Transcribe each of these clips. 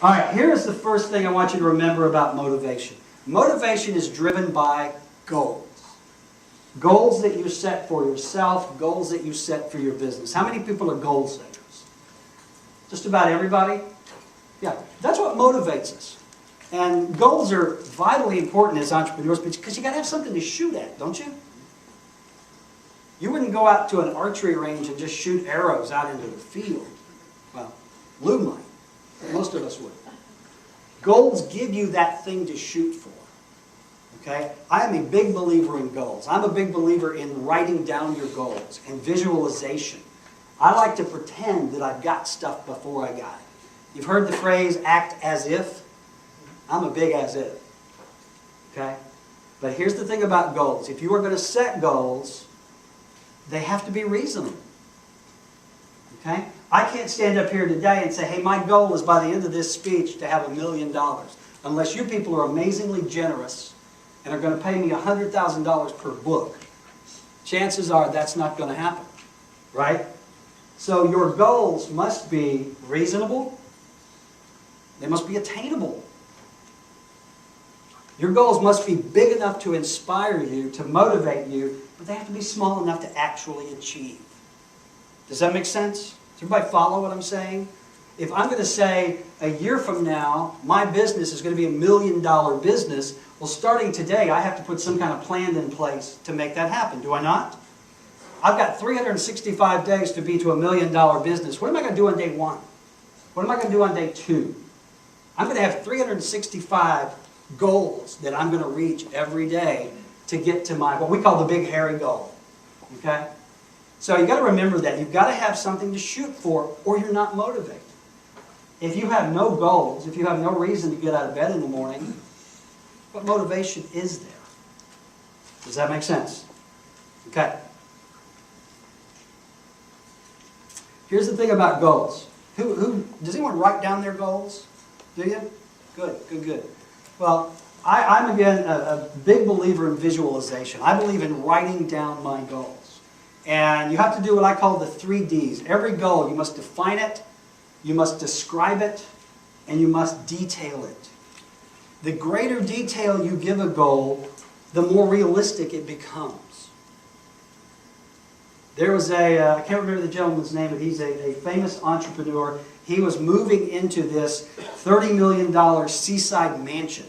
All right, here's the first thing I want you to remember about motivation. Motivation is driven by goals. Goals that you set for yourself, goals that you set for your business. How many people are goal setters? Just about everybody? Yeah, that's what motivates us. And goals are vitally important as entrepreneurs because you got to have something to shoot at, don't you? You wouldn't go out to an archery range and just shoot arrows out into the field. Well, Lou might. Most of us would. Goals give you that thing to shoot for. Okay? I am a big believer in goals. I'm a big believer in writing down your goals and visualization. I like to pretend that I've got stuff before I got it. You've heard the phrase, act as if? I'm a big as if. Okay? But here's the thing about goals. If you are going to set goals, they have to be reasonable. Okay? I can't stand up here today and say, hey, my goal is by the end of this speech to have $1 million. Unless you people are amazingly generous and are going to pay me $100,000 per book. Chances are that's not going to happen. Right? So your goals must be reasonable. They must be attainable. Your goals must be big enough to inspire you, to motivate you, but they have to be small enough to actually achieve. Does that make sense? Does everybody follow what I'm saying? If I'm going to say, a year from now, my business is going to be $1 million business, well, starting today, I have to put some kind of plan in place to make that happen. Do I not? I've got 365 days to be to $1 million business. What am I going to do on day 1? What am I going to do on day 2? I'm going to have 365 goals that I'm going to reach every day to get to my, what we call the big hairy goal. Okay? So you've got to remember that. You've got to have something to shoot for or you're not motivated. If you have no goals, if you have no reason to get out of bed in the morning, what motivation is there? Does that make sense? Okay. Here's the thing about goals. Does anyone write down their goals? Do you? Good, good, good. Well, I'm again a big believer in visualization. I believe in writing down my goals. And you have to do what I call the 3 Ds. Every goal, you must define it, you must describe it, and you must detail it. The greater detail you give a goal, the more realistic it becomes. There was I can't remember the gentleman's name, but he's a famous entrepreneur. He was moving into this $30 million seaside mansion.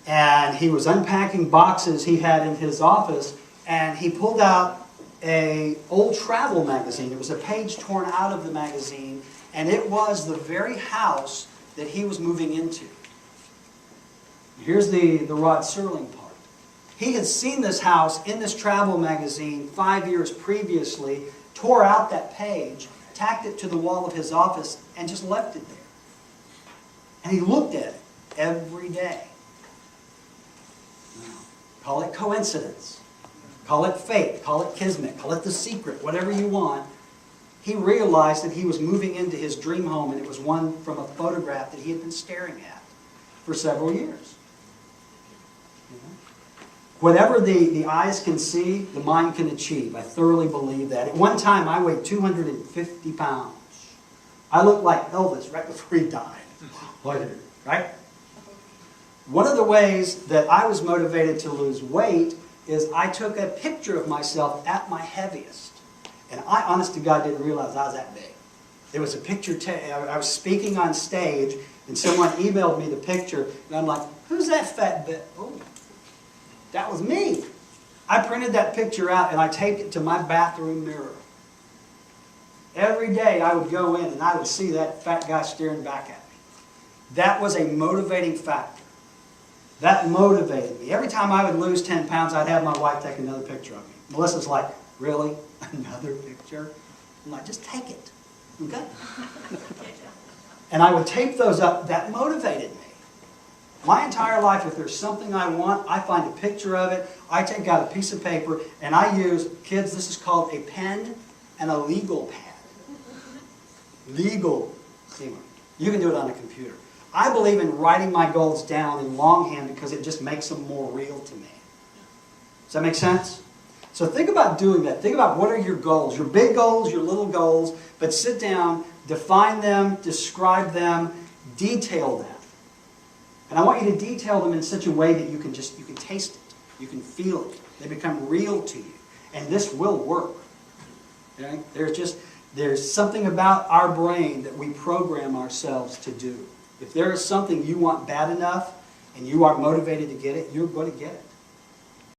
And he was unpacking boxes he had in his office, and he pulled out an old travel magazine. It was a page torn out of the magazine, and it was the very house that he was moving into. Here's the Rod Serling part. He had seen this house in this travel magazine 5 years previously, tore out that page, tacked it to the wall of his office, and just left it there. And he looked at it every day. Call it coincidence. Call it fate. Call it kismet. Call it the secret. Whatever you want. He realized that he was moving into his dream home, and it was one from a photograph that he had been staring at for several years. Whatever the eyes can see, the mind can achieve. I thoroughly believe that. At one time, I weighed 250 pounds. I looked like Elvis right before he died. Right? One of the ways that I was motivated to lose weight is I took a picture of myself at my heaviest. And I, honest to God, didn't realize I was that big. There was a picture, I was speaking on stage, and someone emailed me the picture, and I'm like, who's that fat bit? Oh, that was me. I printed that picture out, and I taped it to my bathroom mirror. Every day I would go in, and I would see that fat guy staring back at me. That was a motivating factor. That motivated me. Every time I would lose 10 pounds, I'd have my wife take another picture of me. Melissa's like, really? Another picture? I'm like, just take it. Okay? And I would tape those up. That motivated me. My entire life, if there's something I want, I find a picture of it. I take out a piece of paper, and I use, kids, this is called a pen and a legal pad. Legal. You can do it on a computer. I believe in writing my goals down in longhand because it just makes them more real to me. Does that make sense? So think about doing that. Think about what are your goals, your big goals, your little goals, but sit down, define them, describe them, Detail them. And I want you to detail them in such a way that you can taste it. You can feel it. They become real to you. And this will work. Okay? There's something about our brain that we program ourselves to do. If there is something you want bad enough and you are motivated to get it, you're going to get it.